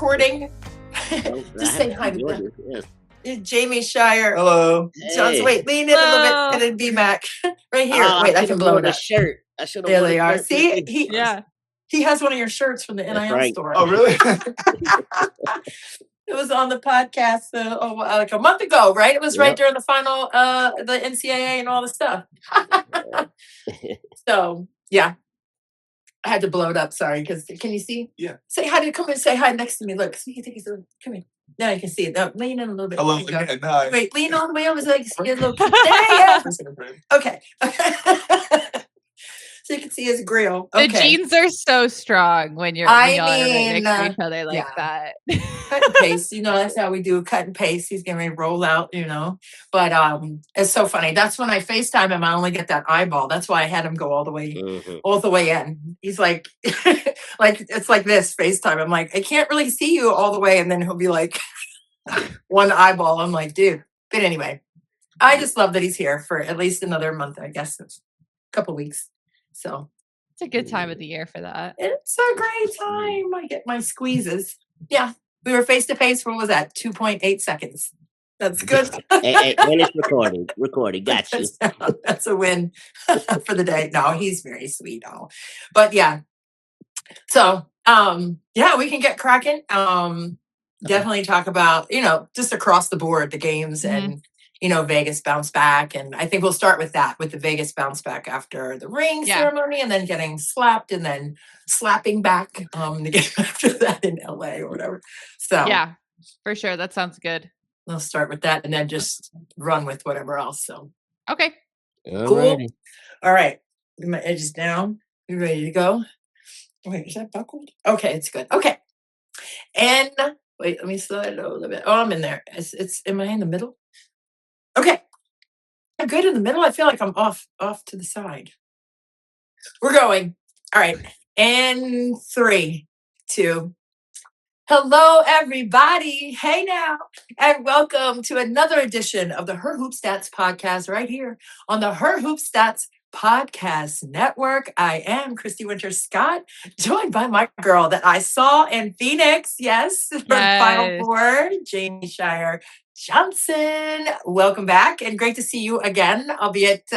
recording. Oh, Just I say have hi to to enjoy them. this, yes. Jamie Steyer. Hello. Johnson, Hey. wait, lean in a little bit and then be Mac. Right here. Oh, Wait, I I should can have blow worn it the up. shirt. I should have There worn they the are. shirt. See, Yeah. he has one of your shirts from the That's NIL right. store. Oh, really? It was on the podcast like a month ago, right? It was right Yep. during the final, the NCAA and all the stuff. So, yeah. I had to blow it up. Sorry, because can you see? Yeah. Say hi to come and say hi next to me. Look, see, you think he's a come here. Now you can see it. Now lean in a little bit. Hello There you go. again. Hi. Wait, lean all the way over so I can see his little. There you go. Okay. So you can see his grill. The Okay. jeans are so strong when you're I when y'all are right mean, next to each other like yeah. that. Cut and paste, that's how we do cut and paste. He's getting ready to roll out, But it's so funny. That's when I FaceTime him, I only get that eyeball. That's why I had him go all the way in. He's like, like it's like this FaceTime. I'm like, I can't really see you all the way, and then he'll be like one eyeball. I'm like, dude. But anyway, I just love that he's here for at least another month, I guess, a couple weeks. So It's a good time of the year for that. it's a great time. I get my squeezes. Yeah. We were face to face. What was that? 2.8 seconds. That's good. Hey, when it's recorded, got you. That's a win for the day. No, he's very sweet. But yeah. So, yeah, we can get cracking. Definitely talk about, just across the board, the games and, Vegas bounce back. And I think we'll start with that, with the Vegas bounce back after the ring ceremony and then getting slapped and then slapping back the game after that in LA or whatever. So yeah, for sure. That sounds good. we'll start with that and then just run with whatever else. So, Okay. cool. All right. Get my edges down. You ready to go? Wait, is that buckled? Okay, it's good. Okay. And wait, let me slide it a little bit. Oh, I'm in there. Am I in the middle? Okay. I'm good in the middle. I feel like I'm off to the side. We're going. All right. And 3, 2. Hello, everybody. Hey now. And welcome to another edition of the Her Hoop Stats podcast right here on the Her Hoop Stats Podcast Network. I am Christy Winter-Scott, joined by my girl that I saw in Phoenix. Yes, for the Final Four, Jamie Steyer Johnson. Welcome back and great to see you again, albeit,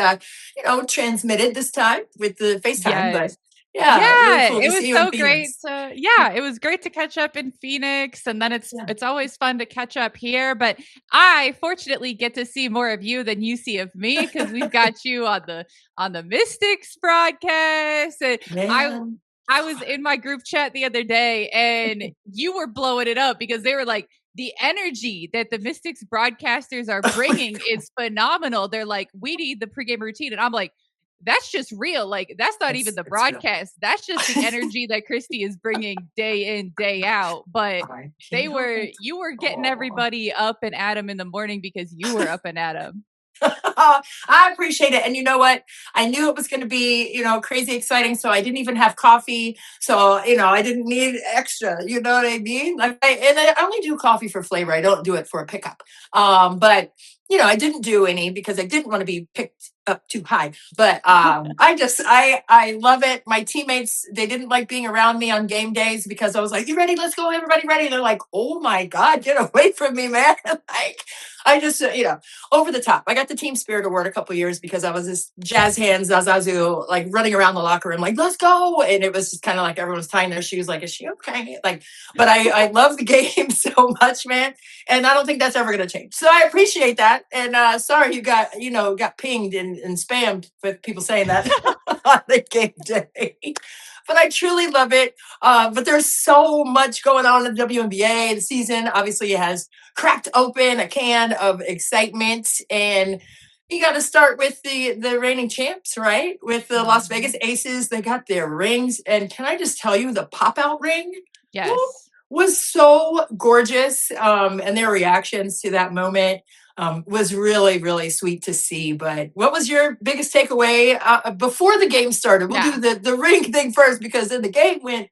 transmitted this time with the FaceTime, but really cool it was see so great. It was great to catch up in Phoenix, and then it's always fun to catch up here. But I fortunately get to see more of you than you see of me because we've got you on the Mystics broadcast. And I was in my group chat the other day, and you were blowing it up because they were like, the energy that the Mystics broadcasters are bringing is phenomenal. They're like, we need the pregame routine, and I'm like, that's just real. Like, that's not even the broadcast. That's just the energy that Christy is bringing day in, day out. But you were getting everybody up and at 'em in the morning because you were up and at 'em. I appreciate it. And you know what? I knew it was going to be, crazy exciting. So I didn't even have coffee. So, I didn't need extra. You know what I mean? And I only do coffee for flavor. I don't do it for a pickup. But, I didn't do any because I didn't want to be picked up too high. But I love it. My teammates, they didn't like being around me on game days because I was like, you ready? Let's go. Everybody ready? They're like, oh my God, get away from me, man. I just, over the top. I got the team spirit award a couple years because I was this jazz hands, Zazazu, like running around the locker room, like, let's go. And it was just kind of like everyone was tying their shoes, like, is she okay? Like, but I love the game so much, man. And I don't think that's ever going to change. So I appreciate that. And sorry you got pinged and spammed with people saying that on the game day. But I truly love it. But there's so much going on in the WNBA. The season obviously has cracked open a can of excitement. And you got to start with the reigning champs, right? With the Las Vegas Aces. They got their rings. And can I just tell you, the pop-out ring was so gorgeous. And their reactions to that moment was really, really sweet to see. But what was your biggest takeaway before the game started? We'll do the ring thing first because then the game went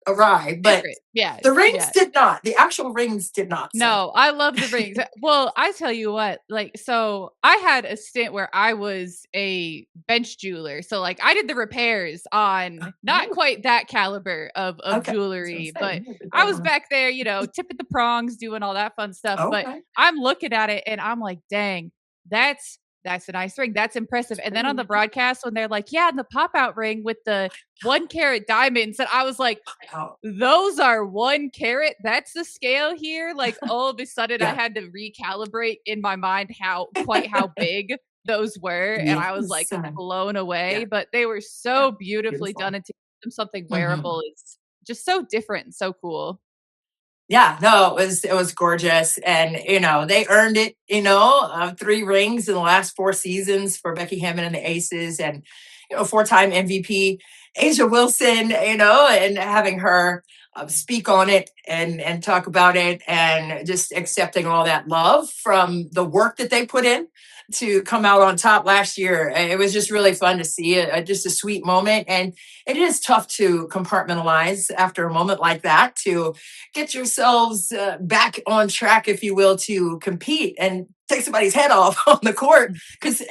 awry, but different. Yeah, the rings yeah. did not. The actual rings did not. So. No, I love the rings. Well, I tell you what, like, so I had a stint where I was a bench jeweler. So like I did the repairs on not Oh, quite that caliber of okay. So jewelry, but say, yeah, did I that was one. back there, tipping the prongs, doing all that fun stuff. But Okay. I'm looking at it and I'm like, dang, that's a nice ring. That's impressive. And then on the broadcast, when they're like, yeah, and the pop out ring with the 1 carat diamonds, and I was like, Oh, those are 1 carat. That's the scale here. Like all of a sudden, I yeah. had to recalibrate in my mind how big those were, and I was like Yes. blown away. Yeah. But they were Yeah. so beautifully done, Beautiful. and to give them something Mhm. wearable is just so different and so cool. Yeah, no, it was gorgeous, and they earned it. 3 rings in the last 4 seasons for Becky Hammon and the Aces, and 4-time MVP Asia Wilson. And having her speak on it and talk about it, and just accepting all that love from the work that they put in to come out on top last year. It was just really fun to see it. Just a sweet moment, and it is tough to compartmentalize after a moment like that to get yourselves back on track, if you will, to compete and take somebody's head off on the court. Because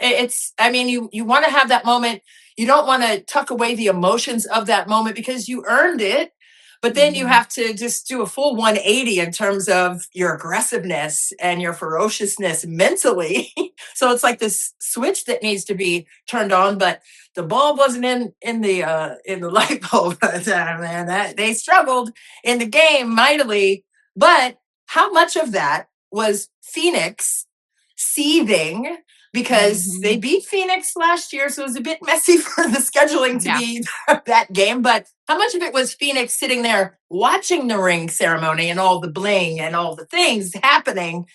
I mean, you want to have that moment. You don't want to tuck away the emotions of that moment because you earned it. But then you Mhm. have to just do a full 180 in terms of your aggressiveness and your ferociousness mentally. So it's like this switch that needs to be turned on, but the bulb wasn't in the light bulb. Man, that they struggled in the game mightily. But how much of that was Phoenix seething because they Mhm. beat Phoenix last year, so it was a bit messy for the scheduling to Yeah. be that game. But how much of it was Phoenix sitting there watching the ring ceremony and all the bling and all the things happening?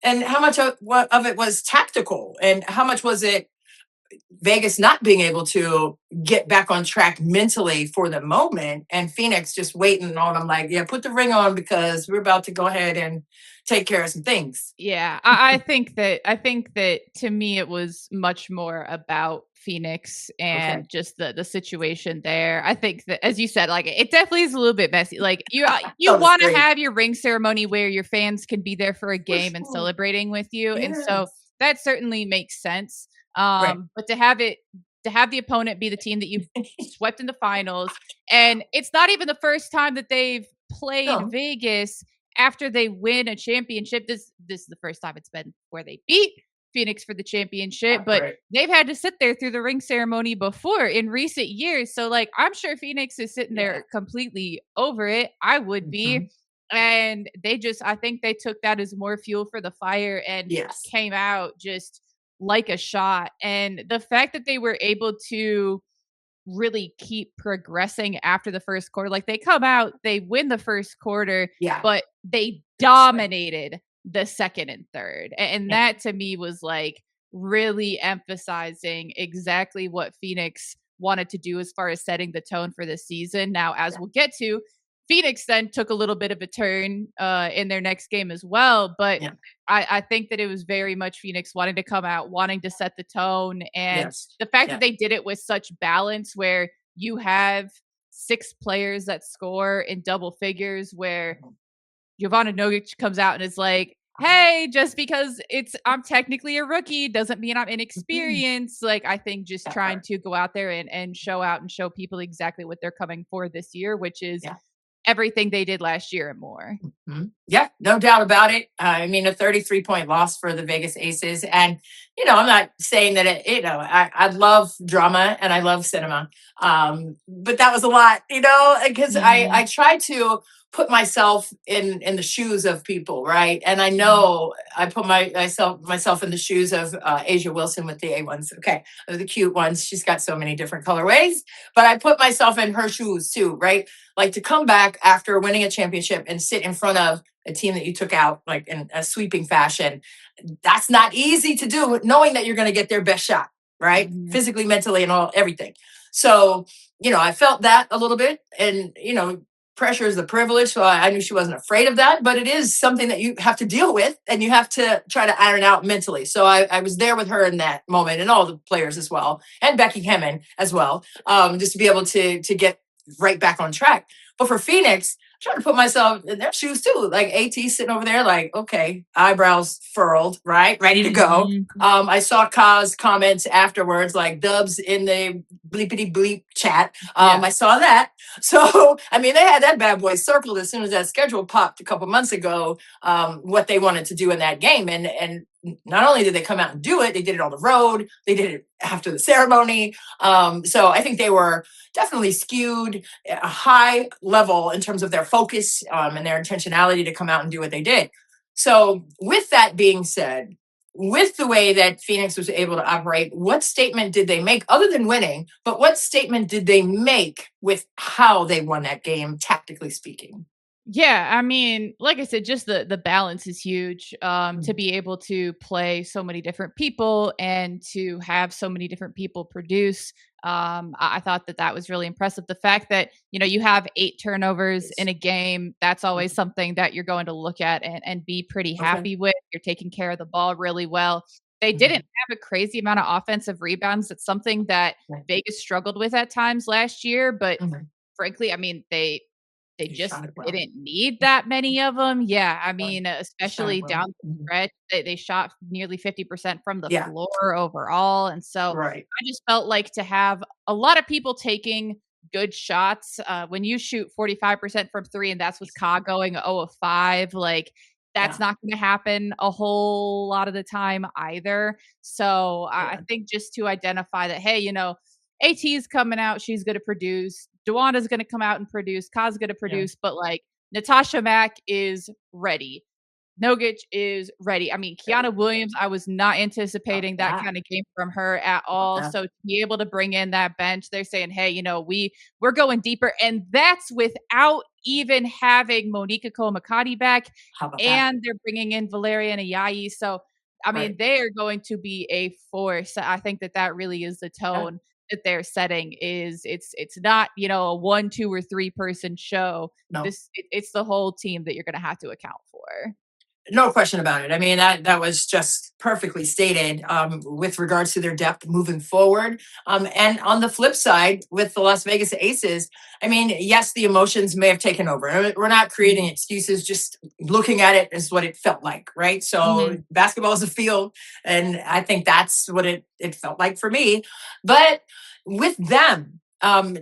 And how much of it was tactical? And how much was it Vegas not being able to get back on track mentally for the moment, and Phoenix just waiting on them, like, yeah, put the ring on because we're about to go ahead and take care of some things. Yeah, I think that to me it was much more about Phoenix Okay. and just the situation there. I think that, as you said, like it definitely is a little bit messy. Like you That was want to great. have your ring ceremony where your fans can be there for a For game and sure. celebrating with you, and so Yes. that certainly makes sense. Right. But to have the opponent be the team that you swept in the finals, and it's not even the first time that they've played No. Vegas after they win a championship. This is the first time it's been where they beat Phoenix for the championship, but Right. they've had to sit there through the ring ceremony before in recent years. So like I'm sure Phoenix is sitting Yeah. there completely over it. I would Mhm. be. And I think they took that as more fuel for the fire and Yes. came out just like a shot. And the fact that they were able to really keep progressing after the first quarter. Like they come out, they win the first quarter, Yeah. but they Seriously. dominated the second and third. And Yeah. that to me was like really emphasizing exactly what Phoenix wanted to do as far as setting the tone for the season. Now, as Yeah. we'll get to, Phoenix then took a little bit of a turn in their next game as well. But Yeah. I think that it was very much Phoenix wanting to come out, wanting to set the tone, and Yes. the fact that Yeah. they did it with such balance where you have 6 players that score in double figures, where Mhm. Jovana Nogic comes out and is like, hey, just because I'm technically a rookie doesn't mean I'm Mhm. inexperienced. Like I think just That trying part. to go out there and show out and show people exactly what they're coming for this year, which is Yeah. everything they did last year and more. Mhm. Yeah, no doubt about it. I mean, a 33-point loss for the Vegas Aces. And, I'm not saying that I love drama and I love cinema. But that was a lot, because I Mhm. try to put myself in the shoes of people, right? And I Mhm. know I put myself in the shoes of Asia Wilson with the A1s. Okay. The cute ones. She's got so many different colorways, but I put myself in her shoes too, right? Like to come back after winning a championship and sit in front of a team that you took out like in a sweeping fashion. That's not easy to do, knowing that you're going to get their best shot, right? Mhm. Physically, mentally, and all everything. So, I felt that a little bit, and pressure is the privilege. So I knew she wasn't afraid of that, but it is something that you have to deal with, and you have to try to iron out mentally. So I was there with her in that moment, and all the players as well, and Becky Hammon as well, just to be able to get right back on track. But for Phoenix, I'm trying to put myself in their shoes too. Like AT sitting over there, like, okay, eyebrows furled, right? Ready to go. Mhm. I saw Kaz comments afterwards, like Dubs in the bleepity bleep chat. Yeah. I saw that. So, I mean, they had that bad boy circled as soon as that schedule popped a couple months ago, what they wanted to do in that game. And not only did they come out and do it, they did it on the road. They did it after the ceremony. So I think they were definitely skewed a high level in terms of their focus and their intentionality to come out and do what they did. So with that being said, with the way that Phoenix was able to operate, what statement did they make other than winning? But what statement did they make with how they won that game, tactically speaking? Yeah, I mean, like I said, just the balance is huge. To be able to play so many different people and to have so many different people produce. I thought that that was really impressive. The fact that you have 8 turnovers in a game, that's always something that you're going to look at and be pretty Okay. happy with. You're taking care of the ball really well. They didn't have a crazy amount of offensive rebounds. It's something that Right. Vegas struggled with at times last year, but Mhm. frankly, I mean, they You just shot it well. didn't need that many of them. Yeah, I Right. mean, You shot it especially well. down the stretch, they shot nearly 50% from the Yeah. floor overall, and so Right. I just felt like to have a lot of people taking good shots, when you shoot 45% from 3 and that's with Ka going 0 of 5, like, that's Yeah. not gonna happen a whole lot of the time either. So I Yeah. think just to identify that, hey, AT's coming out, she's gonna produce. Dewana's gonna come out and produce. Ka's gonna Yeah. produce, but like Natasha Mack is ready. Nogic is ready. I mean, Kiana Williams, I was not About anticipating that that. kind of game from her at About all. that. So to be able to bring in that bench, they're saying, hey, we're going deeper. And that's without even having Monica Komakati back. How about that? And they're bringing in Valeria and Ayayi. So, I mean, Right. they are going to be a force. I think that that really is the Yeah. tone that they're setting. Is it's not a 1, 2, or 3 person show. No. It's the whole team that you're going to have to account for. No question about it. I mean, that was just perfectly stated with regards to their depth moving forward. And on the flip side, with the Las Vegas Aces, I mean, yes, the emotions may have taken over. We're not creating excuses, just looking at it as what it felt like, right? So Mhm. basketball is a field, and I think that's what it felt like for me. But with them,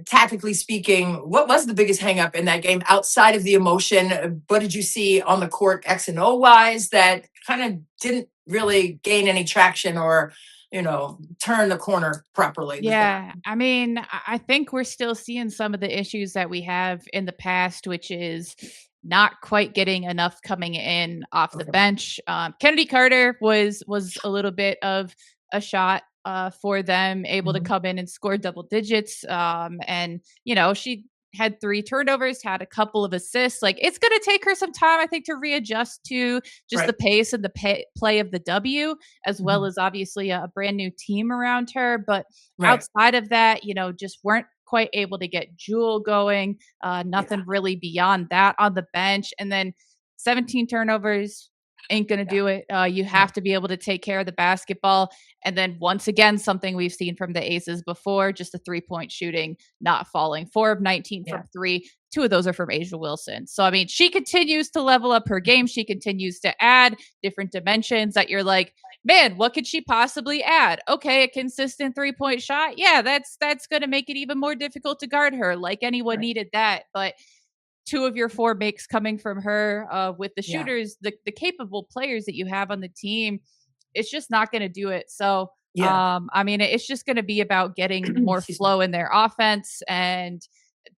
tactically speaking, what was the biggest hangup in that game outside of the emotion? What did you see on the court X and O wise that kind of didn't really gain any traction or, turn the corner properly with that? Yeah, I mean, I think we're still seeing some of the issues that we have in the past, which is not quite getting enough coming in off the Okay. bench. Kennedy Carter was a little bit of a shot for them, able to Mhm. come in and score double digits. And she had 3 turnovers, had a couple of assists. Like, it's going to take her some time, I think, to readjust to just the Right. pace and the play of the W, as well Mhm. as obviously a brand new team around her. But Right. outside of that, just weren't quite able to get Jewel going. Yeah. Nothing really beyond that on the bench. And then 17 turnovers ain't going to Yeah. do it. You No. have to be able to take care of the basketball. And then once again, something we've seen from the Aces before, just the 3-point shooting not falling. 4 of 19 Yeah. from 3. 2 of those are from Asia Wilson. So, I mean, she continues to level up her game. She continues to add different dimensions that you're like, man, what could she possibly add? Okay, a consistent 3-point shot. Yeah, that's going to make it even more difficult to guard her. Like, anyone Right. needed that. But 2 of your 4 makes coming from her, with the Yeah. shooters, the capable players that you have on the team, it's just not going to do it. So, Yeah. I mean, it's just going to be about getting more Excuse me. flow in their offense, and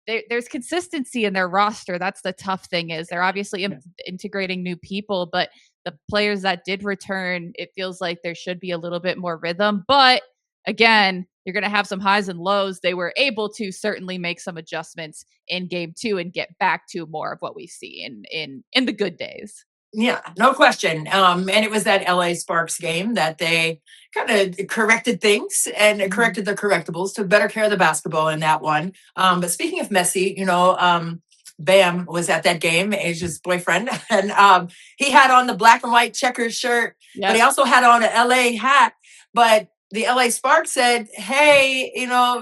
there's consistency in their roster. That's the tough thing, is they're obviously Yeah. integrating new people, but the players that did return, it feels like there should be a little bit more rhythm. But again, you're going to have some highs and lows. They were able to certainly make some adjustments in game 2 and get back to more of what we see in the good days. Yeah, no question. And it was that LA Sparks game that they kind of corrected things and Mhm. corrected the correctables, took better care of the basketball in that one. But speaking of Messi, Bam was at that game, Asia's boyfriend, and he had on the black and white checkers shirt, but he Yep. also had on an LA hat. But the LA Sparks said, hey,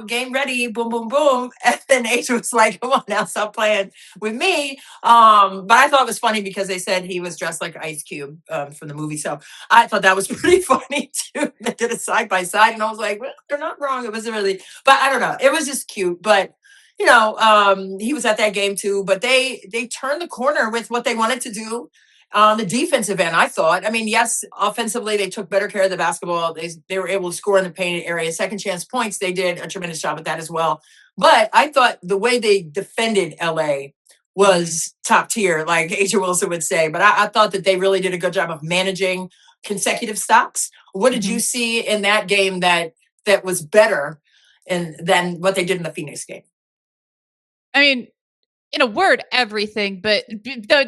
game ready, boom, boom, boom. And then Asia was like, come on now, stop playing with me. But I thought it was funny because they said he was dressed like Ice Cube from the movie. So I thought that was pretty funny too. They did it side by side. And I was like, well, they're not wrong. It wasn't really, but I don't know. It was just cute. But he was at that game too. But they turned the corner with what they wanted to do on the defensive end, I thought. I mean, yes, offensively, they took better care of the basketball. They were able to score in the painted area. Second chance points, they did a tremendous job at that as well. But I thought the way they defended LA was top tier, like Asia Wilson would say. But I thought that they really did a good job of managing consecutive stops. What did you see in that game that was better than what they did in the Phoenix game? I mean, in a word, everything, but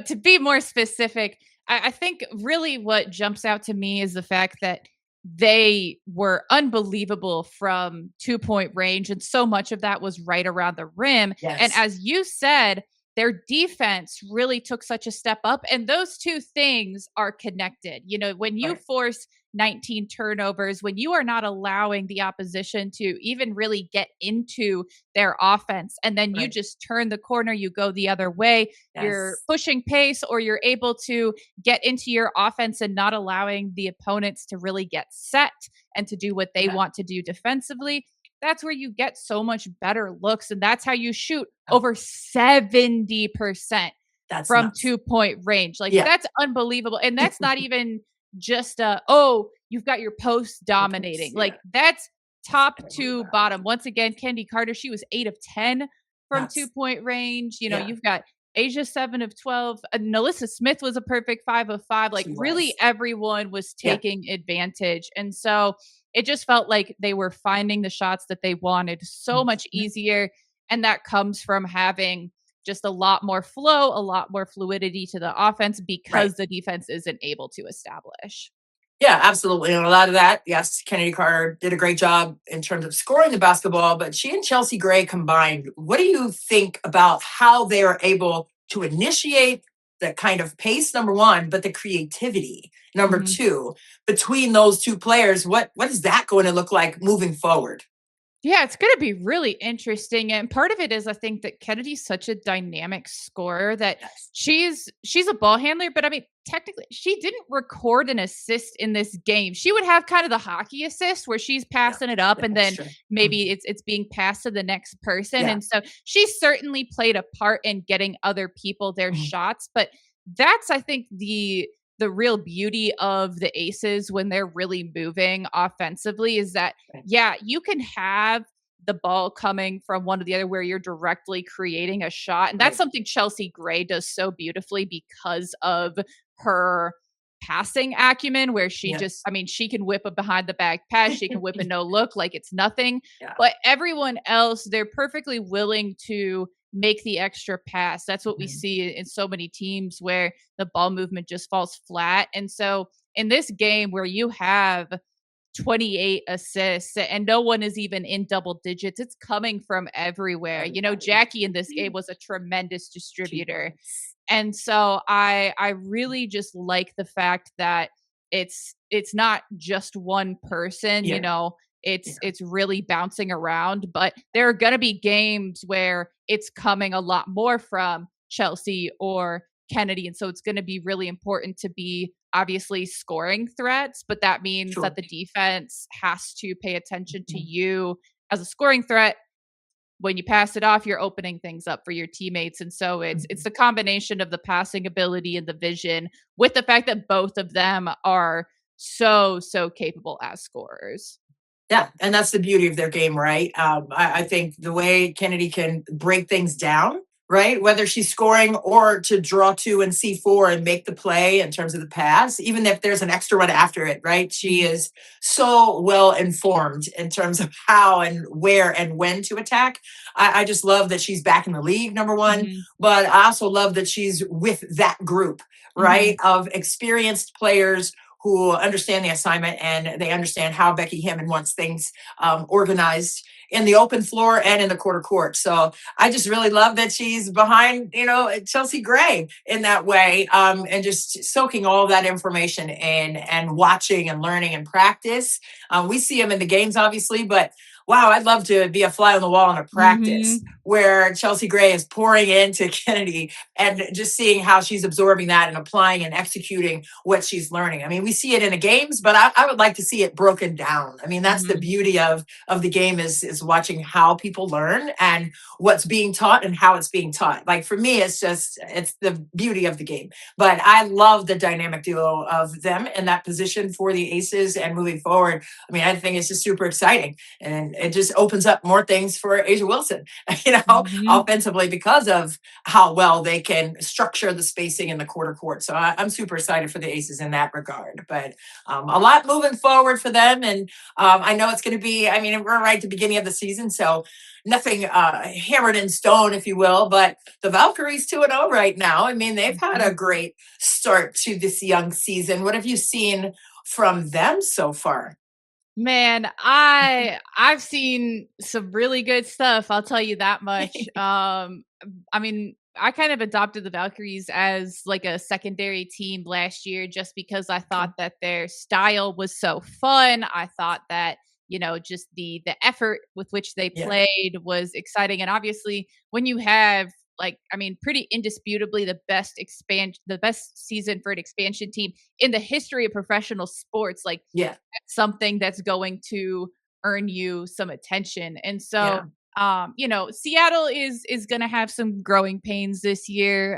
to be more specific, I think really what jumps out to me is the fact that they were unbelievable from 2-point range. And so much of that was right around the rim. Yes. And as you said, their defense really took such a step up. And those two things are connected. When you force 19 turnovers, when you are not allowing the opposition to even really get into their offense, and then you just turn the corner, you go the other way, you're pushing pace, or you're able to get into your offense and not allowing the opponents to really get set and to do what they want to do defensively. That's where you get so much better looks. And that's how you shoot over 70% from nuts. 2-point range. That's unbelievable. And that's not even just you've got your post dominating. That's top to bottom. Once again, Candy Carter, she was 8 of 10 from 2-point range. You've got Asia 7 of 12. Nalissa Smith was a perfect 5 of 5. Really everyone was taking advantage. And so it just felt like they were finding the shots that they wanted so much easier. And that comes from having just a lot more flow, a lot more fluidity to the offense because the defense isn't able to establish. Yeah, absolutely. And a lot of that, yes, Kennedy Carter did a great job in terms of scoring the basketball, but she and Chelsea Gray combined. What do you think about how they are able to initiate the kind of pace, number one, but the creativity, number two, between those two players? What is that going to look like moving forward? Yeah, it's going to be really interesting. And part of it is I think that Kennedy's such a dynamic scorer that she's a ball handler, but I mean, technically she didn't record an assist in this game. She would have kind of the hockey assist where she's passing it up and then maybe it's being passed to the next person. And so she certainly played a part in getting other people their shots, but that's, I think, the real beauty of the Aces when they're really moving offensively is that, you can have the ball coming from one to the other where you're directly creating a shot. And that's something Chelsea Gray does so beautifully because of her passing acumen, where she she can whip a behind the back pass. She can whip a no look like it's nothing, but everyone else, they're perfectly willing to make the extra pass. That's what we see in so many teams where the ball movement just falls flat. And so in this game where you have 28 assists and no one is even in double digits, it's coming from everywhere. Jackie in this game was a tremendous distributor. And so I really just like the fact that it's not just one person, it's really bouncing around, but there are going to be games where it's coming a lot more from Chelsea or Kennedy. And so it's going to be really important to be obviously scoring threats, but that means that the defense has to pay attention to you as a scoring threat. When you pass it off, you're opening things up for your teammates. And so it's the combination of the passing ability and the vision with the fact that both of them are so capable as scorers. Yeah, and that's the beauty of their game, right? I think the way Kennedy can break things down, right? Whether she's scoring or to draw 2 and C4 and make the play in terms of the pass, even if there's an extra run after it, right? She is so well informed in terms of how and where and when to attack. I just love that she's back in the league, number one, but I also love that she's with that group, right? Of experienced players who understand the assignment and they understand how Becky Hammond wants things organized in the open floor and in the quarter court. So I just really love that she's behind, Chelsea Gray in that way, and just soaking all that information in and watching and learning and practice. We see them in the games, obviously, but wow, I'd love to be a fly on the wall in a practice where Chelsea Gray is pouring into Kennedy and just seeing how she's absorbing that and applying and executing what she's learning. I mean, we see it in the games, but I would like to see it broken down. I mean, that's the beauty of the game is watching how people learn and what's being taught and how it's being taught. Like for me, it's the beauty of the game. But I love the dynamic duo of them in that position for the Aces and moving forward. I mean, I think it's just super exciting. And it just opens up more things for Asia Wilson, offensively because of how well they can structure the spacing in the quarter court. So I'm super excited for the Aces in that regard. But a lot moving forward for them. And I know it's going to be, I mean, we're right at the beginning of the season, so nothing hammered in stone, if you will. But the Valkyries 2-0 right now. I mean, they've had a great start to this young season. What have you seen from them so far? Man, I've seen some really good stuff, I'll tell you that much. I mean, I kind of adopted the Valkyries as like a secondary team last year just because I thought that their style was so fun. I thought that, just the effort with which they played was exciting. And obviously, when you have pretty indisputably the best season for an expansion team in the history of professional sports, that's something that's going to earn you some attention. And so, Seattle is going to have some growing pains this year.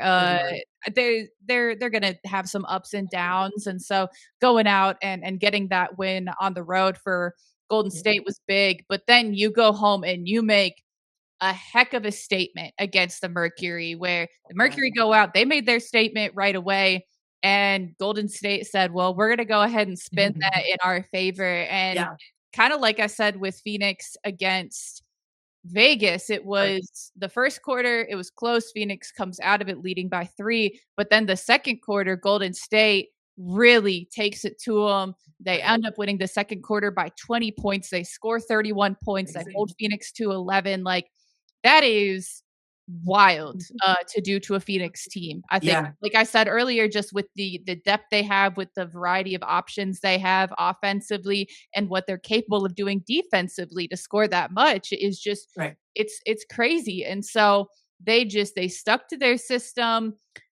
They're going to have some ups and downs. And so going out and getting that win on the road for Golden State was big, but then you go home and you make a heck of a statement against the Mercury, where the Mercury go out, they made their statement right away, and Golden State said, well, we're going to go ahead and spin that in our favor. And kind of like I said with Phoenix against Vegas, it was the first quarter, it was close. Phoenix comes out of it leading by 3, but then the second quarter, Golden State really takes it to them. They end up winning the second quarter by 20 points. They score 31 points. They hold Phoenix to 11. That is wild to do to a Phoenix team. I think, like I said earlier, just with the depth they have, with the variety of options they have offensively and what they're capable of doing defensively to score that much is just, it's crazy. And so they stuck to their system.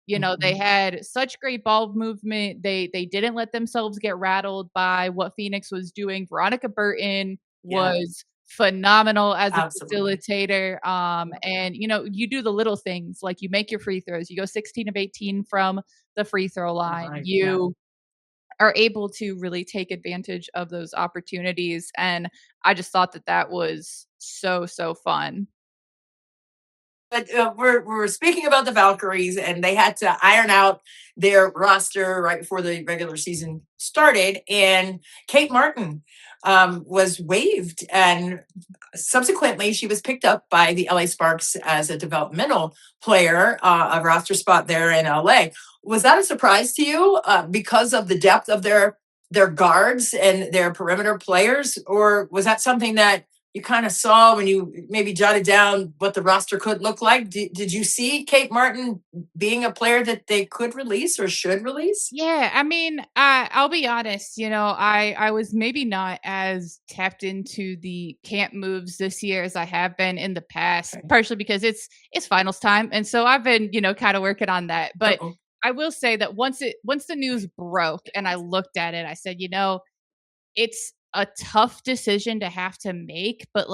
They had such great ball movement. They didn't let themselves get rattled by what Phoenix was doing. Veronica Burton was phenomenal as a facilitator. And you do the little things, like you make your free throws, you go 16 of 18 from the free throw line. You are able to really take advantage of those opportunities. And I just thought that was so fun. But we're speaking about the Valkyries, and they had to iron out their roster right before the regular season started. And Kate Martin was waived, and subsequently she was picked up by the LA Sparks as a developmental player, a roster spot there in LA. Was that a surprise to you because of the depth of their guards and their perimeter players, or was that something that you kind of saw when you maybe jotted down what the roster could look like? Did you see Kate Martin being a player that they could release or should release? Yeah, I mean, I'll be honest, I was maybe not as tapped into the camp moves this year as I have been in the past, partially because it's finals time. And so I've been, kind of working on that. But I will say that once the news broke and I looked at it, I said, it's a tough decision to have to make, but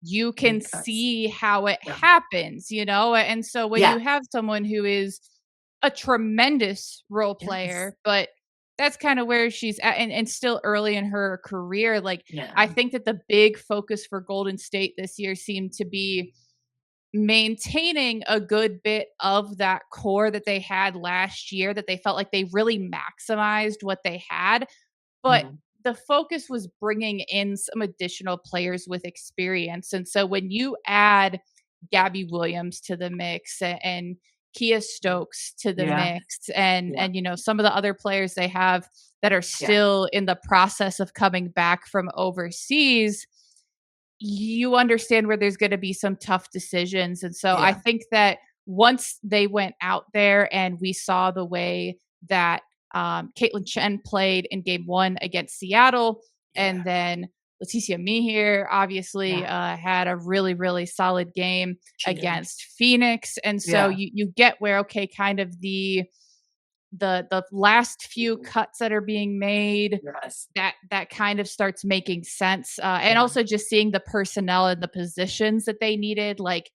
you can see how it happens, and so when you have someone who is a tremendous role player, but that's kind of where she's at and still early in her career. I think that the big focus for Golden State this year seemed to be maintaining a good bit of that core that they had last year, that they felt like they really maximized what they had. But the focus was bringing in some additional players with experience. And so when you add Gabby Williams to the mix and Kia Stokes to the Yeah. mix, and some of the other players they have that are still in the process of coming back from overseas, you understand where there's going to be some tough decisions. And so I Yeah. think that once they went out there and we saw the way that Caitlin Chen played in game 1 against Seattle, and then Leticia Mihir obviously had a really, really solid game against Phoenix. And so you get where, okay, kind of the last few cuts that are being made, that kind of starts making sense. And also just seeing the personnel and the positions that they needed, like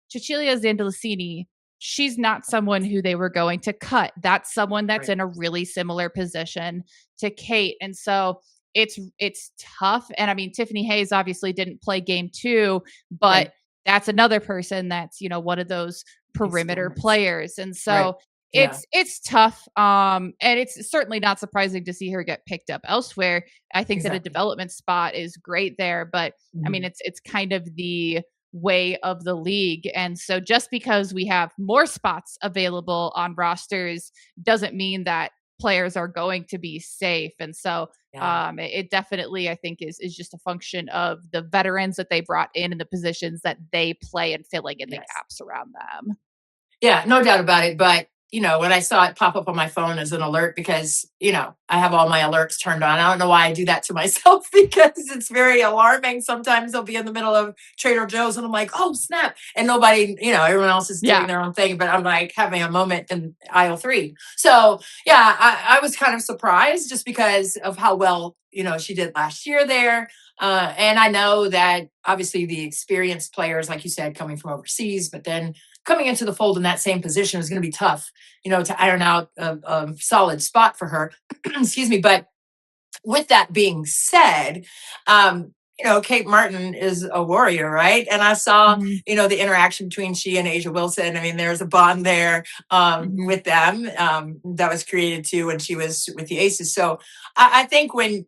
Cecilia Zandalicini, she's not someone who they were going to cut. That's someone that's in a really similar position to Kate. And so it's tough. And I mean, Tiffany Hayes obviously didn't play game 2, but that's another person that's, one of those perimeter players. And so it's tough. And it's certainly not surprising to see her get picked up elsewhere. I think that a development spot is great there, but I mean, it's kind of the way of the league. And so just because we have more spots available on rosters doesn't mean that players are going to be safe. And so it definitely, I think, is just a function of the veterans that they brought in and the positions that they play and filling in the gaps around them. Yeah, no doubt about it. But, when I saw it pop up on my phone as an alert, because, I have all my alerts turned on. I don't know why I do that to myself because it's very alarming. Sometimes I'll be in the middle of Trader Joe's and I'm like, oh, snap. And nobody, everyone else is doing their own thing, but I'm like having a moment in aisle 3. So, I was kind of surprised just because of how well, she did last year there. And I know that obviously the experienced players, like you said, coming from overseas, but then coming into the fold in that same position is going to be tough, to iron out a solid spot for her. Excuse me. But with that being said, Kate Martin is a warrior, right? And I saw, the interaction between she and Asia Wilson. I mean, there's a bond there with them that was created too when she was with the Aces. So I think when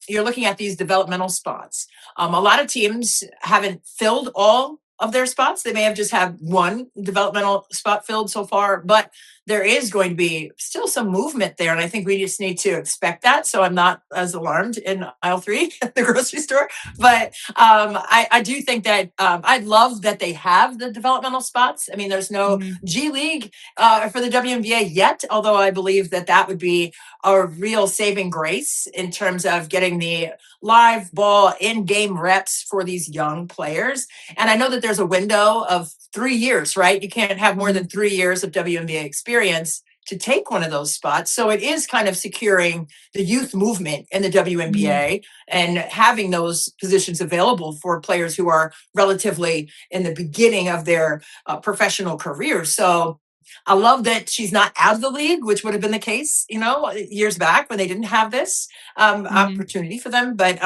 you're looking at these developmental spots, a lot of teams haven't filled all of their spots. They may have just had one developmental spot filled so far, but there is going to be still some movement there. And I think we just need to expect that. So I'm not as alarmed in aisle 3 at the grocery store. But I do think that I love that they have the developmental spots. I mean, there's no G League for the WNBA yet, although I believe that would be a real saving grace in terms of getting the live ball in-game reps for these young players. And I know that there's a window of 3 years, right? You can't have more than 3 years of WNBA experience to take one of those spots. So it is kind of securing the youth movement in the WNBA and having those positions available for players who are relatively in the beginning of their professional careers. So I love that she's not out of the league, which would have been the case, years back when they didn't have this opportunity for them. But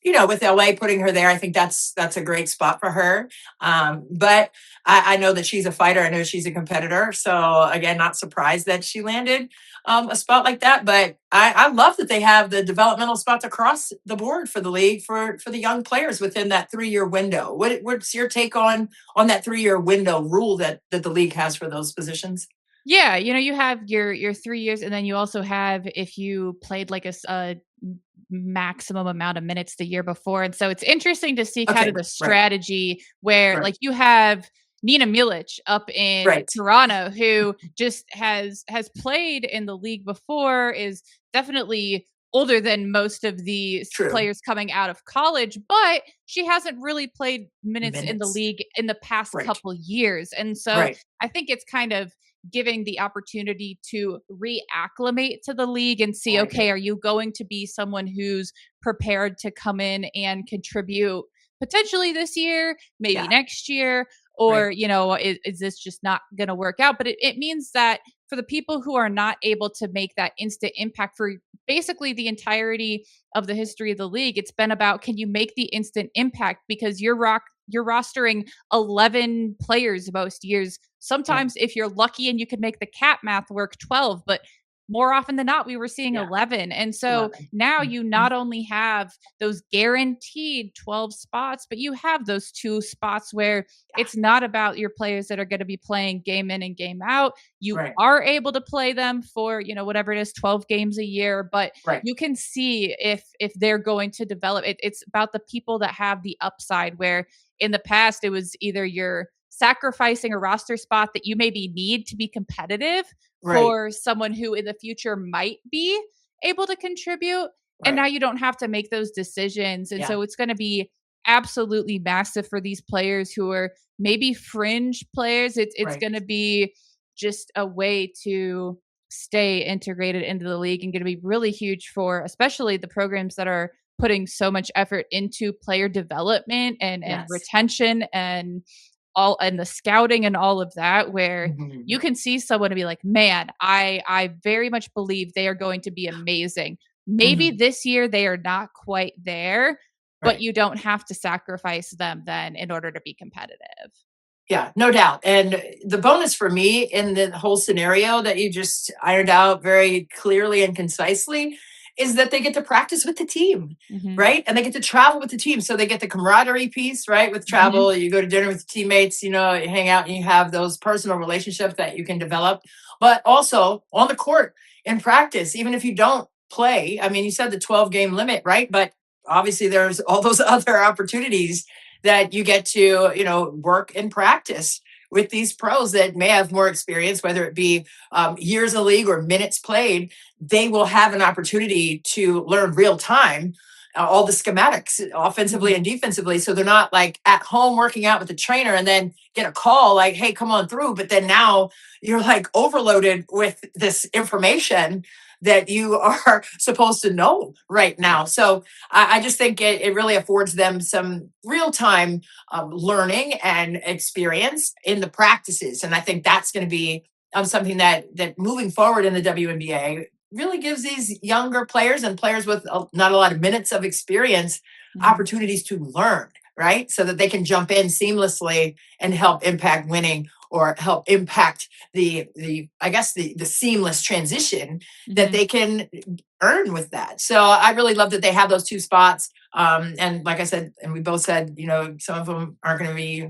with LA putting her there, I think that's a great spot for her. But I know that she's a fighter. I know she's a competitor. So again, not surprised that she landed a spot like that. But I love that they have the developmental spots across the board for the league for the young players within that 3-year window. What's your take on that 3-year window rule that the league has for those positions? Yeah, you have your 3 years, and then you also have if you played like a maximum amount of minutes the year before. And so it's interesting to see kind of the strategy where like you have Nina Milic up in Toronto, who just has played in the league before, is definitely older than most of the players coming out of college, but she hasn't really played minutes in the league in the past couple years. And so I think it's kind of giving the opportunity to reacclimate to the league and see, okay, are you going to be someone who's prepared to come in and contribute potentially this year, maybe next year, or, is this just not going to work out? But it means that for the people who are not able to make that instant impact for basically the entirety of the history of the league, it's been about, can you make the instant impact? Because you're rostering 11 players most years. Sometimes if you're lucky and you can make the cap math work, 12, but more often than not, we were seeing Yeah. 11. And so 11. now you Mhm. not only have those guaranteed 12 spots, but you have those 2 spots where Yeah. it's not about your players that are going to be playing game in and game out. You Right. are able to play them for, whatever it is, 12 games a year, but Right. you can see if they're going to develop. It's about the people that have the upside, where in the past it was either you're sacrificing a roster spot that you maybe need to be competitive Right. for someone who in the future might be able to contribute. And now Right. you don't have to make those decisions. And Yeah. so it's going to be absolutely massive for these players who are maybe fringe players. It's Right. going to be just a way to stay integrated into the league, and going to be really huge for especially the programs that are putting so much effort into player development and Yes. retention and all, and the scouting and all of that, where Mhm. you can see someone and be like, man, I very much believe they are going to be amazing. Maybe Mhm. this year they are not quite there, but Right. you don't have to sacrifice them then in order to be competitive. Yeah, no doubt. And the bonus for me in the whole scenario that you just ironed out very clearly and concisely is that they get to practice with the team, Mhm. right? And they get to travel with the team. So they get the camaraderie piece, right? With Mhm. travel, you go to dinner with teammates, you hang out and you have those personal relationships that you can develop. But also on the court in practice, even if you don't play, I mean, you said the 12 game limit, right? But obviously there's all those other opportunities that you get to, work and practice with these pros that may have more experience, whether it be years in the league or minutes played. They will have an opportunity to learn real time all the schematics offensively Mhm. and defensively. So they're not like at home working out with the trainer and then get a call like, hey, come on through. But then now you're like overloaded with this information that you are supposed to know right now. So I just think it really affords them some real time learning and experience in the practices. And I think that's going to be something that moving forward in the WNBA really gives these younger players and players with not a lot of minutes of experience Mhm. opportunities to learn, right? So that they can jump in seamlessly and help impact winning or help impact the I guess the seamless transition that Mhm. they can earn with that. So I really love that they have those 2 spots. And like I said, and we both said, some of them aren't going to be,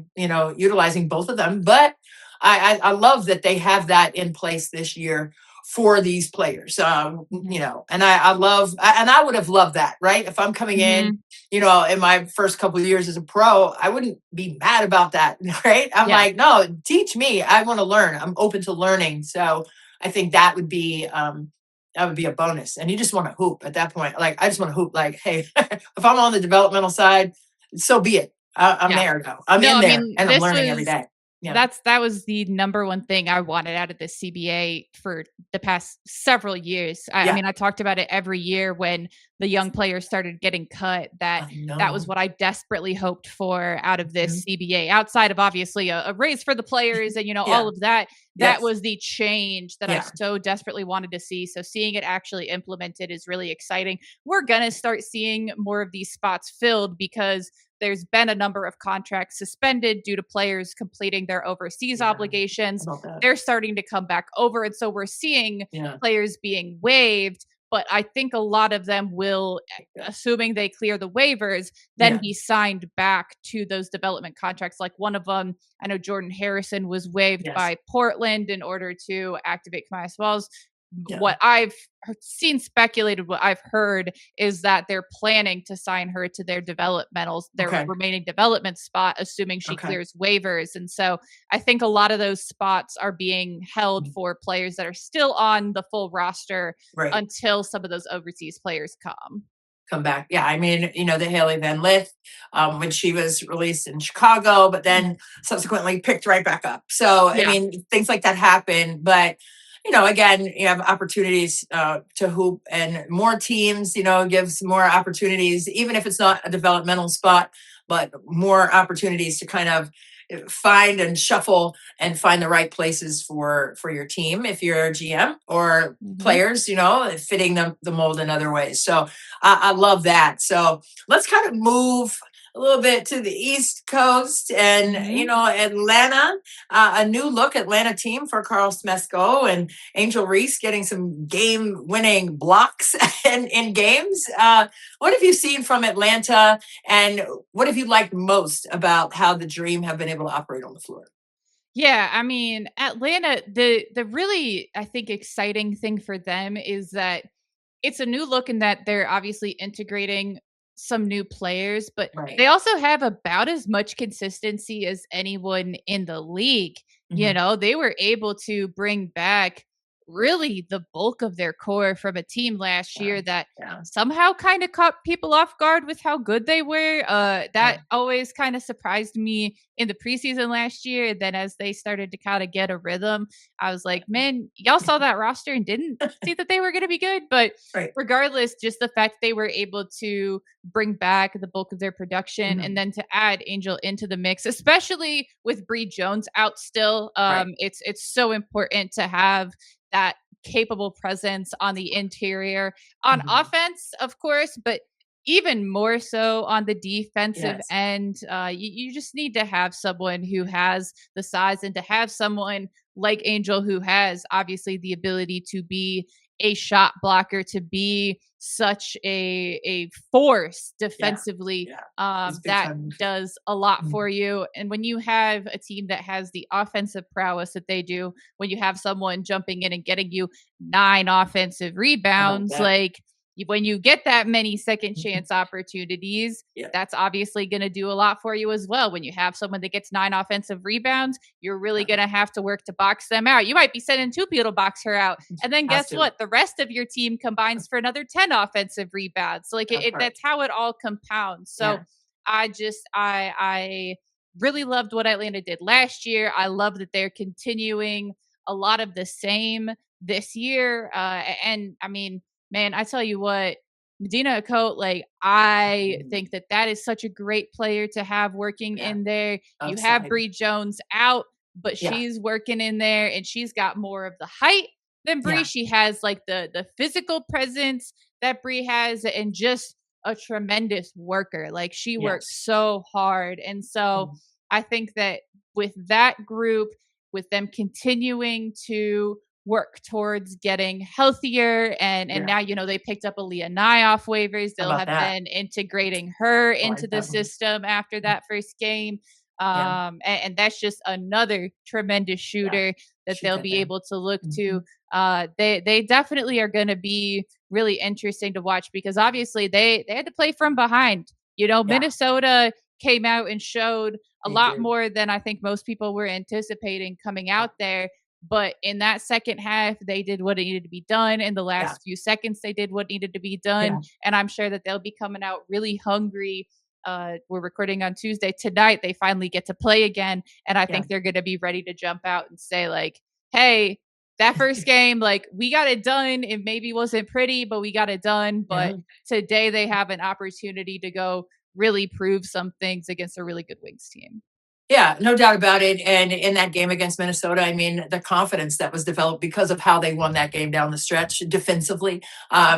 utilizing both of them, but I love that they have that in place this year for these players. Mhm. And I love, and I would have loved that, right? If I'm coming in, Mhm. in my first couple of years as a pro, I wouldn't be mad about that, right? I'm Yeah. like, no, teach me. I want to learn. I'm open to learning. So I think that would be a bonus. And you just want to hoop at that point. Like, I just want to hoop. Like, hey, if I'm on the developmental side, so be it. I'm Yeah. there now. I'm No, in I there mean, and I'm learning every day. Yeah. that was the number one thing I wanted out of the CBA for the past several years. I Yeah. mean, I talked about it every year when the young players started getting cut, that I that was know. what I desperately hoped for out of this Mhm. CBA, outside of obviously a raise for the players and, all Yeah. of that. That Yes. was the change that I Yeah. so desperately wanted to see. So seeing it actually implemented is really exciting. We're going to start seeing more of these spots filled because there's been a number of contracts suspended due to players completing their overseas Yeah. How obligations. about that? They're starting to come back over. And so we're seeing Yeah. players being waived. But I think a lot of them will, assuming they clear the waivers, then Yeah. be signed back to those development contracts. Like one of them, I know Jordan Harrison was waived Yes. by Portland in order to activate Kamaya Smalls. Yeah. What I've seen speculated, what I've heard is that they're planning to sign her to their Okay. remaining development spot, assuming she Okay. clears waivers. And so I think a lot of those spots are being held Mm. for players that are still on the full roster Right. until some of those overseas players come. Come back. Yeah. I mean, the Haley Van Lith, when she was released in Chicago, but then subsequently picked right back up. So, I Yeah. mean, things like that happen. But, again, you have opportunities to hoop and more teams, gives more opportunities, even if it's not a developmental spot, but more opportunities to kind of find and shuffle and find the right places for your team if you're a GM or Mhm. players, fitting the mold in other ways. So I love that. So let's kind of move a little bit to the East Coast and, Mhm. Atlanta, a new look Atlanta team for Carl Smesco and Angel Reese getting some game winning blocks in games. What have you seen from Atlanta and what have you liked most about how the Dream have been able to operate on the floor? Yeah, I mean, Atlanta, the really I think exciting thing for them is that it's a new look in that they're obviously integrating some new players, but Right. they also have about as much consistency as anyone in the league. Hmm. They were able to bring back really the bulk of their core from a team last Yeah. year that Yeah. somehow kind of caught people off guard with how good they were. Yeah. That always kind of surprised me in the preseason last year. Then as they started to kind of get a rhythm, I was like, man, y'all saw that roster and didn't see that they were going to be good. But Right. regardless, just the fact they were able to bring back the bulk of their production and Mhm. then to add Angel into the mix, especially with Bree Jones out still. Right. It's so important to have that capable presence on the interior, on Mhm. offense, of course, but even more so on the defensive Yes. end. You just need to have someone who has the size and to have someone like Angel who has obviously the ability to be a shot blocker, to be such a force Yeah. defensively. Yeah. It's big That time. does a lot Mhm. for you. And when you have a team that has the offensive prowess that they do, when you have someone jumping in and getting you 9 offensive How about rebounds, that? like when you get that many second Mhm. chance opportunities, Yeah. that's obviously going to do a lot for you as well. When you have someone that gets 9 offensive rebounds, you're really Yeah. going to have to work to box them out. You might be sending 2 people to box her out. And then Has guess to. what? The rest of your team combines for another 10 offensive rebounds. So like That part. that's how it all compounds. So Yeah. I really loved what Atlanta did last year. I love that they're continuing a lot of the same this year. And I mean, man, I tell you what, Medina Coat, like I Mhm. think that is such a great player to have working Yeah. in there. You have Upside. Bree Jones out, but Yeah. she's working in there, and she's got more of the height than Bree. Yeah. She has like the physical presence that Bree has, and just a tremendous worker. Like she works Yes. so hard, and so Mhm. I think that with that group, with them continuing to work towards getting healthier and Yeah. now they picked up Aaliyah Nye off waivers. How They'll about have that? been integrating her I into like the that one. system after Mm. that first game. Yeah. And that's just another tremendous Yeah. shooter that Shoot they'll that be thing. able to look to. Mhm. They definitely are going to be really interesting to watch because obviously they had to play from behind. Yeah. Minnesota came out and showed a They lot did. more than I think most people were anticipating coming Yeah. out there. But in that second half, they did what needed to be done. In the Yeah. last few seconds, they did what needed to be done. Yeah. And I'm sure that they'll be coming out really hungry. We're recording on Tuesday. Tonight, they finally get to play again. And I Yeah. think they're going to be ready to jump out and say, like, hey, that first game, like, we got it done. It maybe wasn't pretty, but we got it done. But Yeah. today, they have an opportunity to go really prove some things against a really good Wings team. Yeah, no doubt about it. And in that game against Minnesota, I mean, the confidence that was developed because of how they won that game down the stretch defensively.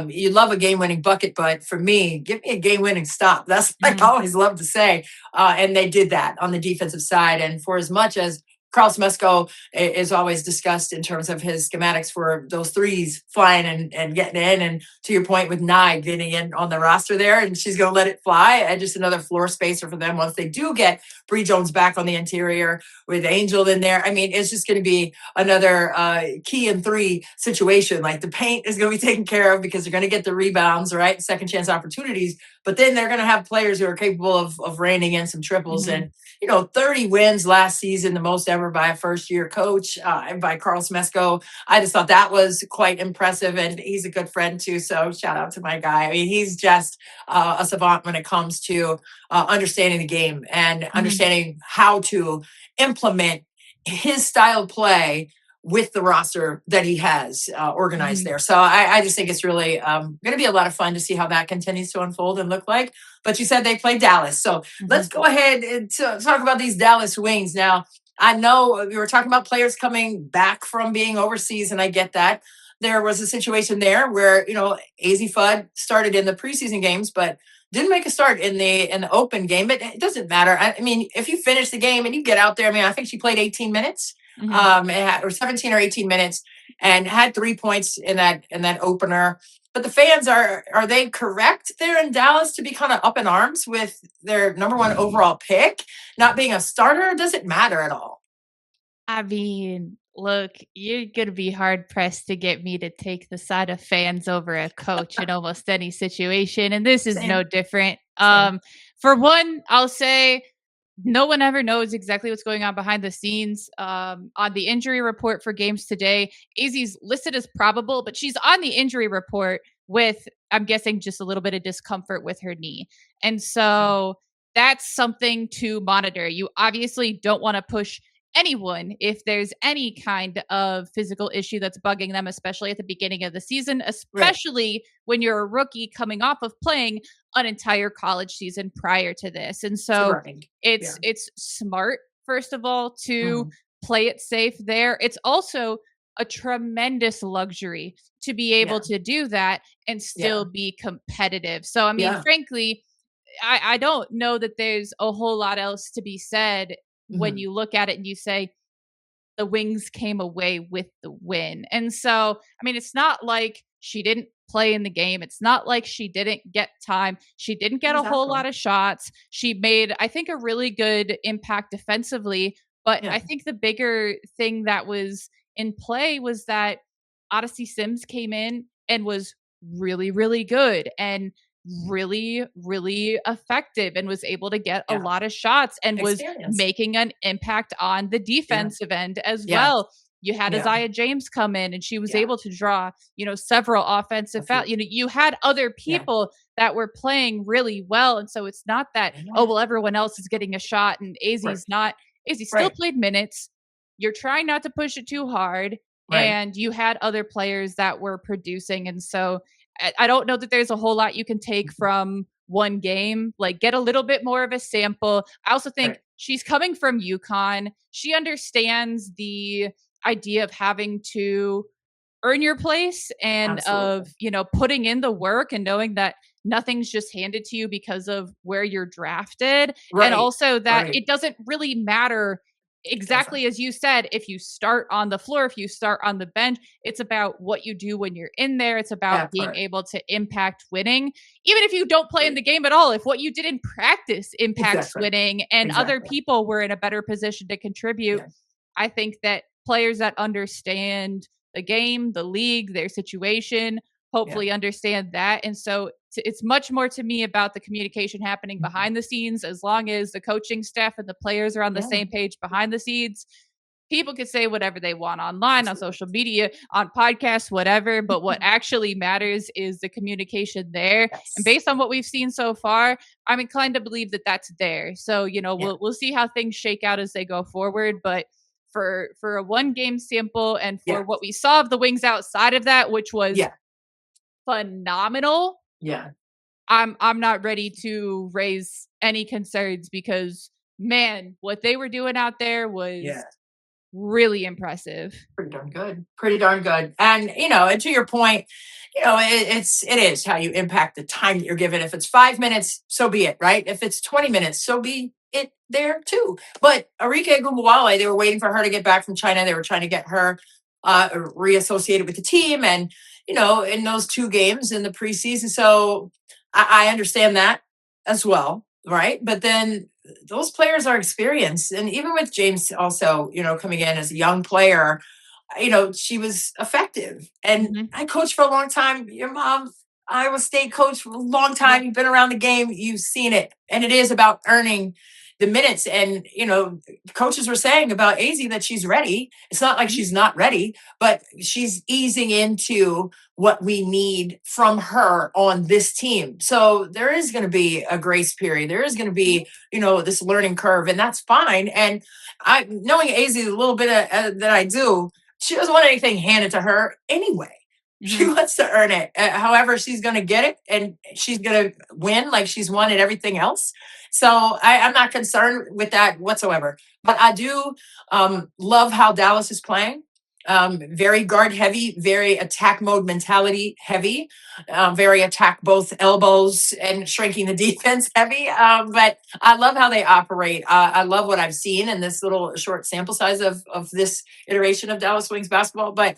You love a game winning bucket, but for me, give me a game winning stop. That's like I Mhm. always love to say. And they did that on the defensive side. And for as much as Carl Smesco is always discussed in terms of his schematics for those threes flying and getting in. And to your point with Nye getting in on the roster there, and she's going to let it fly. And just another floor spacer for them once they do get Bree Jones back on the interior with Angel in there. I mean, it's just going to be another key and three situation. Like the paint is going to be taken care of because they're going to get the rebounds, right? Second chance opportunities. But then they're going to have players who are capable of reining in some triples. Mhm. And, 30 wins last season, the most ever by a first year coach, by Carl Smesco. I just thought that was quite impressive. And he's a good friend too. So shout out to my guy. I mean, he's just a savant when it comes to understanding the game and Mhm. understanding how to implement his style of play with the roster that he has organized Mhm. there. So I just think it's really going to be a lot of fun to see how that continues to unfold and look like. But you said they play Dallas. So let's Mhm. go ahead and talk about these Dallas Wings. Now, I know we were talking about players coming back from being overseas, and I get that. There was a situation there where, AZ Fudd started in the preseason games, but didn't make a start in the open game, but it doesn't matter. I mean, if you finish the game and you get out there, I mean, I think she played 18 minutes, or 17 or 18 minutes, and had 3 points in that opener. But the fans are they correct there in Dallas to be kind of up in arms with their number one overall pick not being a starter? Does it matter at all? I mean, look, you're going to be hard pressed to get me to take the side of fans over a coach in almost any situation. And this is no Same. different. Same. For one, I'll say no one ever knows exactly what's going on behind the scenes. On the injury report for games today, AZ's listed as probable, but she's on the injury report with, I'm guessing, just a little bit of discomfort with her knee. And so that's something to monitor. You obviously don't want to push anyone if there's any kind of physical issue that's bugging them, especially at the beginning of the season, especially when you're a rookie coming off of playing an entire college season prior to this. And so it's smart, first of all, to play it safe there. It's also a tremendous luxury to be able to do that and still be competitive. So, I mean, frankly, I don't know that there's a whole lot else to be said when you look at it and you say the Wings came away with the win. And so, I mean, it's not like she didn't play in the game. It's not like she didn't get time. She didn't get a whole lot of shots. She made, I think, a really good impact defensively. But I think the bigger thing that was in play was that Odyssey Sims came in and was really, really good and really, really effective and was able to get a lot of shots and was making an impact on the defensive end as well. You had Isaiah James come in and she was able to draw, several offensive fouls. You had other people that were playing really well. And so it's not that, oh, well, everyone else is getting a shot and AZ's not. AZ still played minutes. You're trying not to push it too hard. And you had other players that were producing. And so I don't know that there's a whole lot you can take from one game. Like, get a little bit more of a sample. I also think she's coming from UConn. She understands the idea of having to earn your place and of, putting in the work and knowing that nothing's just handed to you because of where you're drafted. And also that it doesn't really matter exactly as you said, if you start on the floor, if you start on the bench, it's about what you do when you're in there. It's about being able to impact winning. Even if you don't play in the game at all, if what you did in practice impacts winning and other people were in a better position to contribute, I think that players that understand the game, the league, their situation, hopefully understand that. And so it's much more to me about the communication happening behind the scenes. As long as the coaching staff and the players are on the same page behind the scenes, people can say whatever they want online, on social media, on podcasts, whatever. But what actually matters is the communication there. And based on what we've seen so far, I'm inclined to believe that that's there. So, we'll see how things shake out as they go forward. But for a one game sample and for what we saw of the Wings outside of that, which was phenomenal. I'm not ready to raise any concerns because, man, what they were doing out there was really impressive. Pretty darn good. And, and to your point, it is how you impact the time that you're given. If it's 5 minutes, so be it, right? If it's 20 minutes, so be it there too. But Arike Gumawale, they were waiting for her to get back from China. They were trying to get her reassociated with the team and, in those 2 games in the preseason. So I understand that as well, right? But then those players are experienced. And even with James also, coming in as a young player, she was effective. And I coached for a long time. Your mom, Iowa State coach for a long time. You've been around the game. You've seen it. And it is about earning the minutes. And, coaches were saying about AZ that she's ready. It's not like she's not ready, but she's easing into what we need from her on this team. So there is going to be a grace period. There is going to be, this learning curve, and that's fine. And knowing AZ a little bit that I do, she doesn't want anything handed to her anyway. She wants to earn it. However, she's going to get it, and she's going to win like she's won at everything else. So I'm not concerned with that whatsoever. But I do love how Dallas is playing. Very guard heavy, very attack mode mentality heavy, very attack both elbows and shrinking the defense heavy. But I love how they operate. I love what I've seen in this little short sample size of this iteration of Dallas Wings basketball. But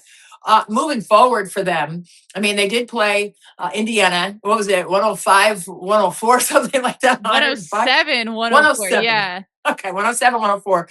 moving forward for them, I mean, they did play Indiana. What was it? 105, 104, something like that. 107, 104. 107. Yeah. Okay, 107, 104.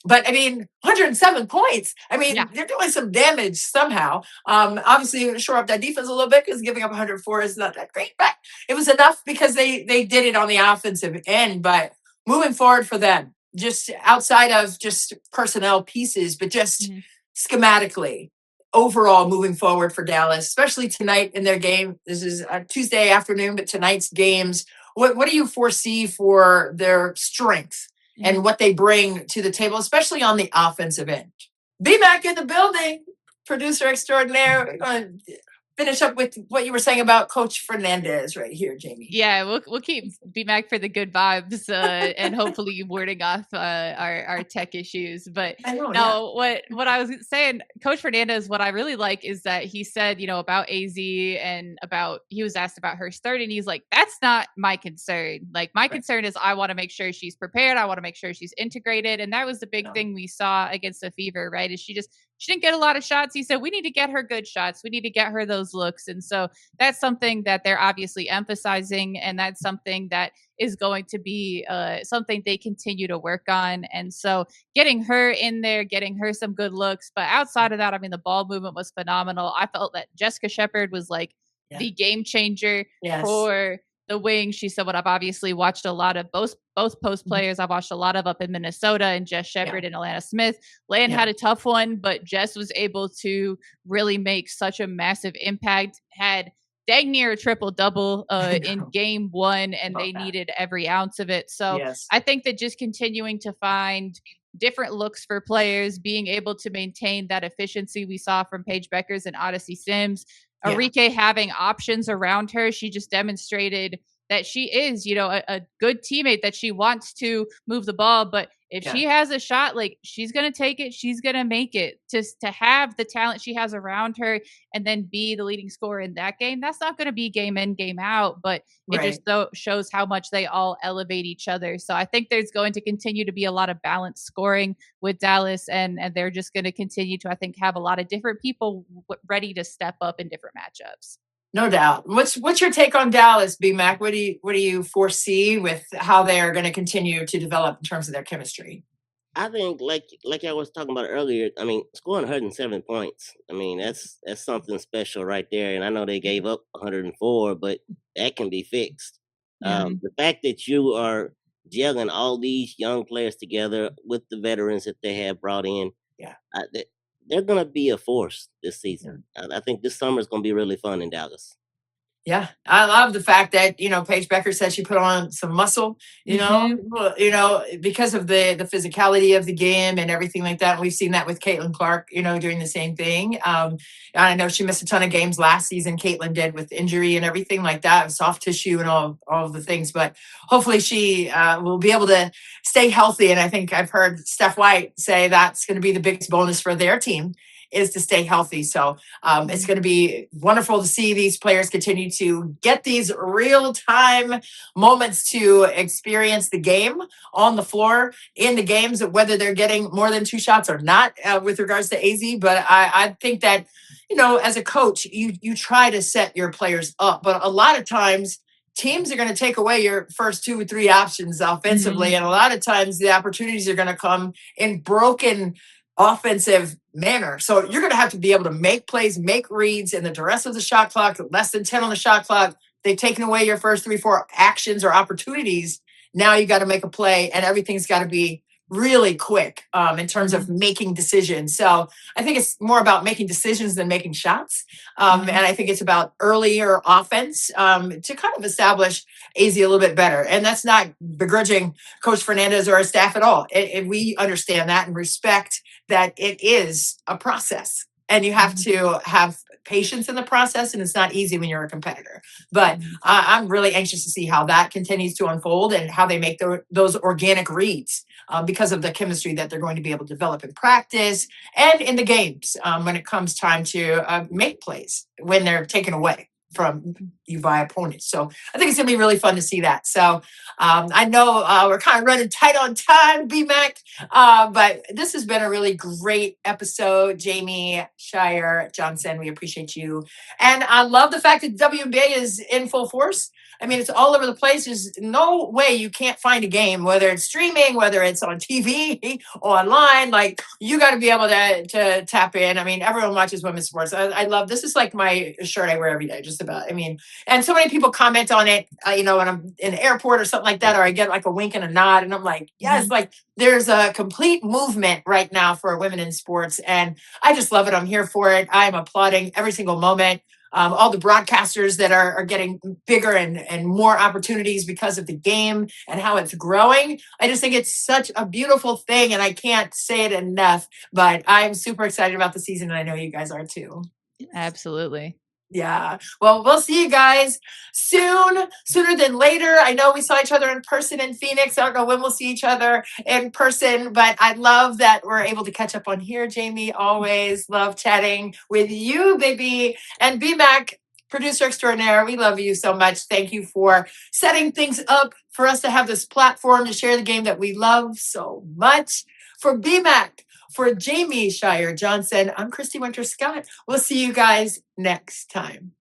But I mean, 107 points. I mean, Yeah. they're doing some damage somehow. Obviously, shore up that defense a little bit because giving up 104 is not that great, but it was enough because they did it on the offensive end. But moving forward for them, just outside of just personnel pieces, but just schematically, overall moving forward for Dallas, especially tonight in their game. This is a Tuesday afternoon, but tonight's games. What do you foresee for their strength and what they bring to the table, especially on the offensive end? B-Mac in the building, producer extraordinaire. We're going to finish up with what you were saying about Coach Fernandez right here, Jamie. Yeah, we'll keep B-Mac for the good vibes and hopefully warding off our tech issues. But what I was saying, Coach Fernandez, what I really like is that he said, about AZ and he was asked about her start, and he's like, that's not my concern. Like, my concern is I want to make sure she's prepared. I want to make sure she's integrated. And that was the big thing we saw against the Fever, right? Is she didn't get a lot of shots. He said, we need to get her good shots. We need to get her those looks. And so that's something that they're obviously emphasizing. And that's something that is going to be something they continue to work on. And so getting her in there, getting her some good looks. But outside of that, I mean, the ball movement was phenomenal. I felt that Jessica Shepard was like the game changer for the Wings. She's someone I've obviously watched a lot of, both post players. I've watched a lot of up in Minnesota, and Jess Shepard and Alana Smith. Lan had a tough one, but Jess was able to really make such a massive impact. Had dang near a triple double in game one, and they needed every ounce of it. So I think that just continuing to find different looks for players, being able to maintain that efficiency we saw from Paige Beckers and Odyssey Sims. Arike having options around her. She just demonstrated that she is, a good teammate, that she wants to move the ball. But if she has a shot, like, she's going to take it, she's going to make it. Just to have the talent she has around her and then be the leading scorer in that game, that's not going to be game in, game out, but it just shows how much they all elevate each other. So I think there's going to continue to be a lot of balanced scoring with Dallas, and they're just going to continue to, I think, have a lot of different people ready to step up in different matchups. No doubt. What's your take on Dallas, B-Mac? What do you foresee with how they are going to continue to develop in terms of their chemistry? I think, like I was talking about earlier, I mean, scoring 107 points, I mean, that's something special right there. And I know they gave up 104, but that can be fixed. The fact that you are gelling all these young players together with the veterans that they have brought in, they're going to be a force this season. I think this summer is going to be really fun in Dallas. Yeah, I love the fact that, Paige Becker said she put on some muscle, because of the physicality of the game and everything like that. We've seen that with Caitlin Clark, doing the same thing. I know she missed a ton of games last season. Caitlin did, with injury and everything like that, soft tissue and all of the things. But hopefully she will be able to stay healthy. And I think I've heard Steph White say that's going to be the biggest bonus for their team, is to stay healthy. So it's going to be wonderful to see these players continue to get these real-time moments to experience the game on the floor in the games, whether they're getting more than 2 shots or not, with regards to AZ. But I think that, as a coach, you try to set your players up. But a lot of times, teams are going to take away your first 2 or 3 options offensively. And a lot of times the opportunities are going to come in broken offensive manner. So you're going to have to be able to make plays, make reads in the rest of the shot clock, less than 10 on the shot clock. They've taken away your first 3, 4 actions or opportunities. Now you got to make a play, and everything's got to be really quick in terms of making decisions. So I think it's more about making decisions than making shots. And I think it's about earlier offense to kind of establish AZ a little bit better. And that's not begrudging Coach Fernandez or our staff at all. And we understand that and respect that it is a process. And you have to have patience in the process, and it's not easy when you're a competitor. But I'm really anxious to see how that continues to unfold and how they make those organic reads because of the chemistry that they're going to be able to develop in practice and in the games when it comes time to make plays when they're taken away from you by opponents. So I think it's going to be really fun to see that. So I know we're kind of running tight on time, BMAC, but this has been a really great episode. Jamie, Steyer, Johnson, we appreciate you. And I love the fact that WNBA is in full force. I mean, it's all over the place. There's no way you can't find a game, whether it's streaming, whether it's on TV, online. Like, you got to be able to tap in. I mean, everyone watches women's sports. I love this. Is like my shirt I wear every day, just about. I mean, and so many people comment on it, when I'm in the airport or something like that, or I get like a wink and a nod, and I'm like, yes, like there's a complete movement right now for women in sports, and I just love it. I'm here for it. I'm applauding every single moment. All the broadcasters that are getting bigger and more opportunities because of the game and how it's growing. I just think it's such a beautiful thing, and I can't say it enough, but I'm super excited about the season, and I know you guys are too. Absolutely. Yeah. Well, we'll see you guys soon, sooner than later. I know we saw each other in person in Phoenix. I don't know when we'll see each other in person, but I love that we're able to catch up on here, Jamie. Always love chatting with you, baby. And BMAC, producer extraordinaire, we love you so much. Thank you for setting things up for us to have this platform to share the game that we love so much. For BMAC, for Jamie, Steyer, Johnson, I'm Christy Winter Scott. We'll see you guys next time.